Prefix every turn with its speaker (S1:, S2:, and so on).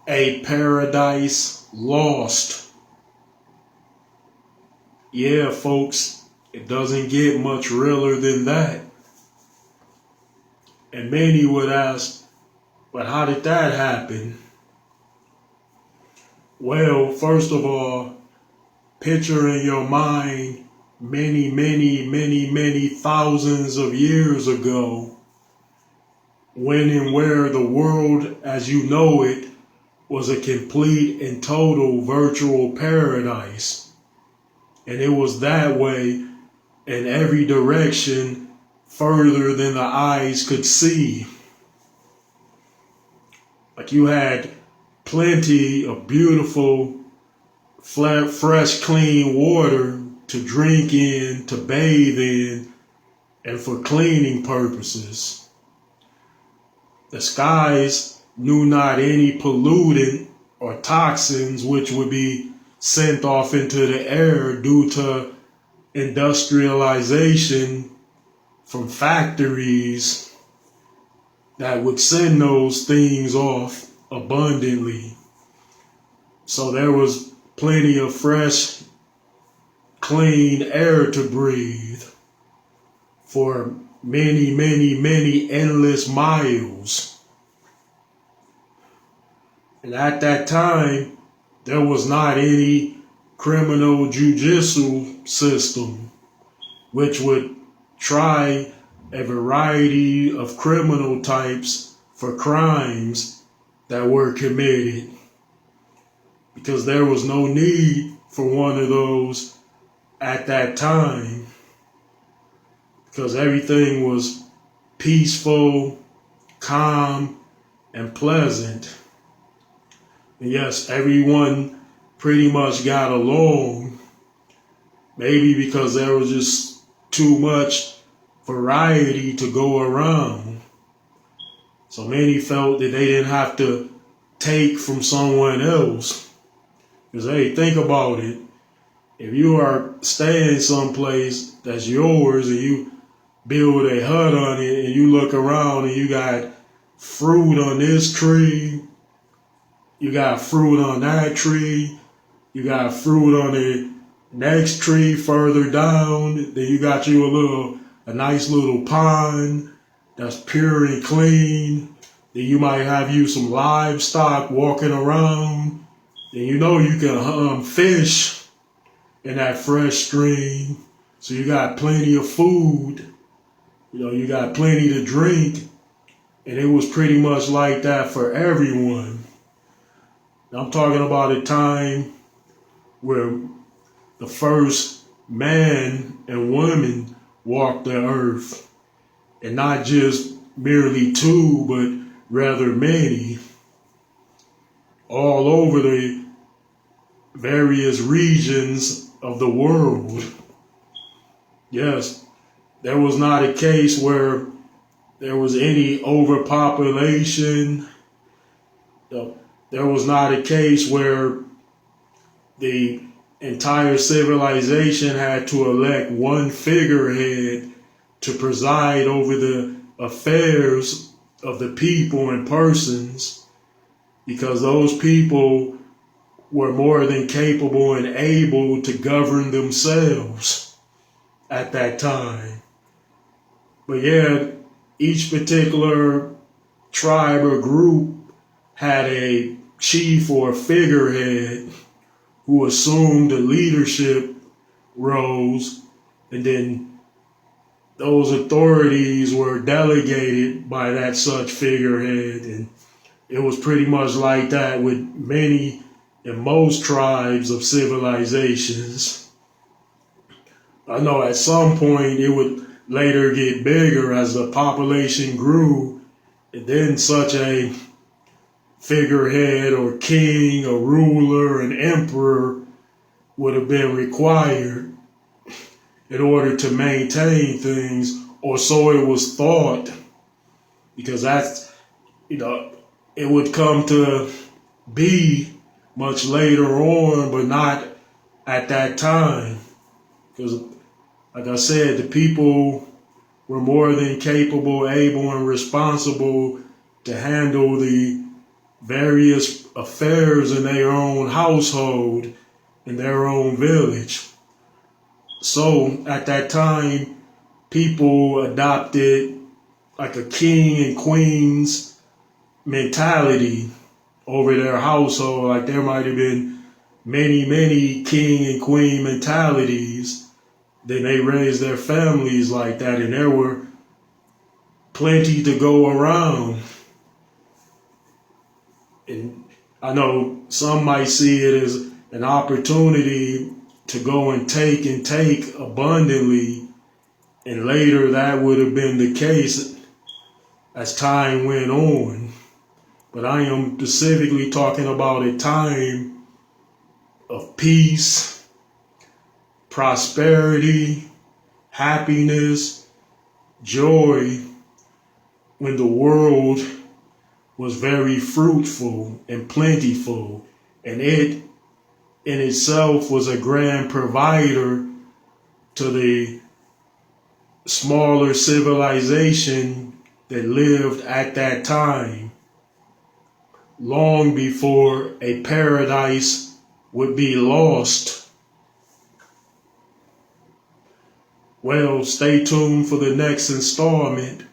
S1: A Paradise Lost. Yeah, folks, it doesn't get much realer than that. And many would ask, but how did that happen? Well, first of all, picture in your mind many thousands of years ago, when and where the world as you know it was a complete and total virtual paradise. And it was that way in every direction further than the eyes could see. Like you had plenty of beautiful, fresh, clean water to drink in, to bathe in, and for cleaning purposes. The skies knew not any pollutant or toxins which would be sent off into the air due to industrialization from factories that would send those things off abundantly. So there was plenty of fresh, clean air to breathe for many endless miles. And at that time, there was not any criminal judicial system which would try a variety of criminal types for crimes that were committed, because there was no need for one of those at that time, because everything was peaceful, calm, and pleasant. And yes, everyone pretty much got along, maybe because there was just too much variety to go around. So many felt that they didn't have to take from someone else. Because, hey, think about it. If you are staying someplace that's yours and you build a hut on it and you look around and you got fruit on this tree, you got fruit on that tree, you got fruit on the next tree further down, then you got you a nice little pond that's pure and clean. Then you might have you some livestock walking around. Then you know you can fish in that fresh stream. So you got plenty of food. You know, you got plenty to drink. And it was pretty much like that for everyone. I'm talking about a time where the first man and woman walked the earth. And not just merely two, but rather many. All over the various regions of the world. Yes, there was not a case where there was any overpopulation. There was not a case where the entire civilization had to elect one figurehead to preside over the affairs of the people and persons, because those people were more than capable and able to govern themselves at that time. But yeah, each particular tribe or group had a chief or figurehead who assumed the leadership roles, and then those authorities were delegated by that such figurehead. And it was pretty much like that with many and most tribes of civilizations. I know at some point it would later get bigger as the population grew, and then such a figurehead or king, a ruler, an emperor would have been required in order to maintain things, or so it was thought, because that's, it would come to be much later on, but not at that time. Because, like I said, the people were more than capable, able, and responsible to handle the various affairs in their own household, in their own village. So at that time, people adopted like a king and queen's mentality over their household. Like there might have been many king and queen mentalities. Then they raised their families like that, and there were plenty to go around. And I know some might see it as an opportunity to go and take abundantly, and later that would have been the case as time went on. But I am specifically talking about a time of peace, prosperity, happiness, joy, when the world was very fruitful and plentiful, and it in itself was a grand provider to the smaller civilization that lived at that time, long before a paradise would be lost. Well, stay tuned for the next installment.